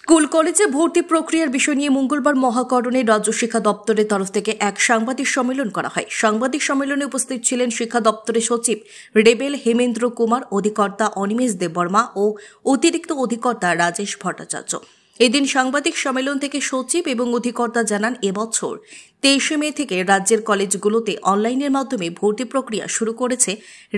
School কলেজে ভর্তি প্রক্রিয়ার বিষয় নিয়ে মঙ্গলবার মহাকরণে রাজ্য শিক্ষা দপ্তরের তরফ থেকে এক সাংবাদিক সম্মেলন করা হয়। সাংবাদিক সম্মেলনে উপস্থিত ছিলেন শিক্ষা দপ্তরের সচিব রেবেল হেমেন্দ্র কুমার, অধিকর্তা অনিমেষ দেববর্মা ও অতিরিক্ত অধিকর্তা রাজেশ ভট্টাচার্য। এদিন সাংবাদিক সম্মেলন থেকে সচিব এবং অধিকর্তা জানান, এবছর 23 মে থেকে রাজ্যের কলেজগুলোতে অনলাইনের মাধ্যমে ভর্তি প্রক্রিয়া শুরু করেছে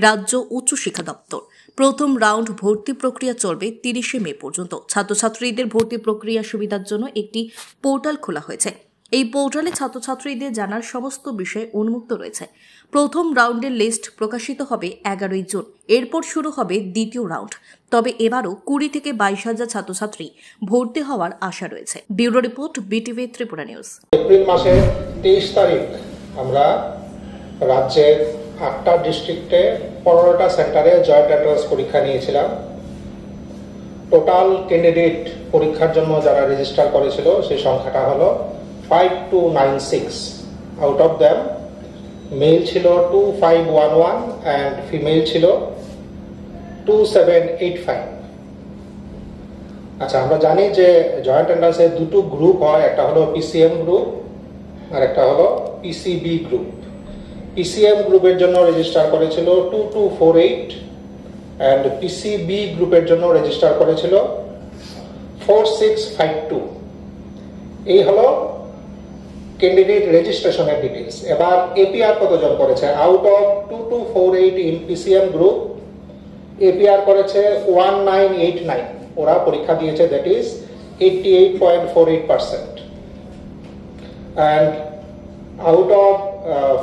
রাজ্য উচ্চ শিক্ষা দপ্তর। প্রথম রাউন্ড ভর্তি প্রক্রিয়া চলবে 30 মে পর্যন্ত। ছাত্রছাত্রীদের ভর্তি প্রক্রিয়া সুবিধার জন্য একটি পোর্টাল খোলা হয়েছে। এই পোর্টালে ছাত্রছাত্রীদের জানার সমস্ত বিষয় উন্মুক্ত রয়েছে। প্রথম রাউন্ডের লিস্ট প্রকাশিত হবে 11 জুন। এরপর শুরু হবে দ্বিতীয় রাউন্ড। তবে এবারও 20 থেকে 22,000 ছাত্রছাত্রী ভর্তি হওয়ার আশা রয়েছে। Bureau report, BTV Tripura news. April মাসের 23 তারিখ আমরা রাজ্যের 8টা ডিস্ট্রিক্টে 15টা সেন্টারে জয়েন্ট এন্ট্রান্স পরীক্ষা নিয়েছিলাম। টোটাল ক্যান্ডিডেট পরীক্ষার জন্য যারা রেজিস্টার করেছিল সেই সংখ্যাটা হলো 5296। আউট অফ দ্যাম মেল ছিল 2511 অ্যান্ড ফিমেল ছিল 2785। আচ্ছা, আমরা জানি যে জয়েন্ট এন্ট্রান্সের দুটো গ্রুপ হয়, একটা হলো পিসিএম গ্রুপ আর একটা হলো পিসিবি গ্রুপ। পিসিএম গ্রুপের জন্য রেজিস্টার করেছিল 2248 অ্যান্ড পিসিবি গ্রুপের জন্য রেজিস্টার করেছিল 4652। এই হলো ক্যান্ডিডেট রেজিস্ট্রেশনের ডিটেইলস। এবার এপিআর কতজন করেছে? Out of 2248 in PCM group APR করেছে 1989। ওরা পরীক্ষা দিয়েছে, that is 88.48%। and out of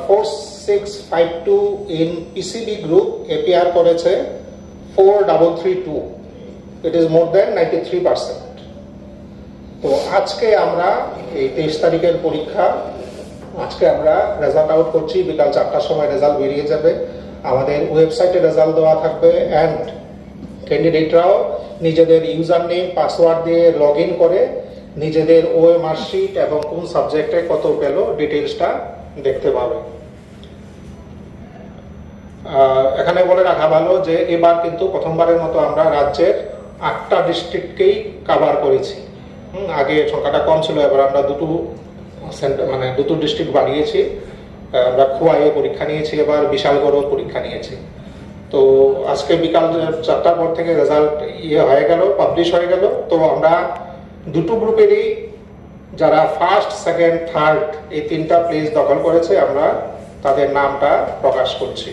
4652 in PCB group APR করেছে 4332, it is more than 93%. তো আজকে আমরা এই 23 তারিখের পরীক্ষা, আজকে আমরা রেজাল্ট আউট করছি। বিকাল 4টার সময় রেজাল্ট বেরিয়ে যাবে। আমাদের ওয়েবসাইটে রেজাল্ট দেওয়া থাকবে অ্যান্ড ক্যান্ডিডেটরাও নিজেদের ইউজার নেম পাসওয়ার্ড দিয়ে লগ ইন করে নিজেদের ওএমআর শিট এবং কোন সাবজেক্টে কত পেল ডিটেইলসটা দেখতে পাবে। এখানে বলে রাখা ভালো যে এবার কিন্তু প্রথমবারের মতো আমরা রাজ্যের 8টা ডিস্ট্রিক্টকেই কভার করেছি। আগে সংখ্যাটা কম ছিল, এবার আমরা দুটো ডিস্ট্রিক্ট বাড়িয়েছি। আমরা খোয়াইয়ে পরীক্ষা নিয়েছি, এবার বিশালগড়ও পরীক্ষা নিয়েছি। তো আজকে বিকাল 4টার পর থেকে রেজাল্ট হয়ে গেল, পাবলিশ হয়ে গেল। তো আমরা দুটো গ্রুপেরই যারা ফার্স্ট, সেকেন্ড, থার্ড এই 3টা প্লেস দখল করেছে আমরা তাদের নামটা প্রকাশ করছি।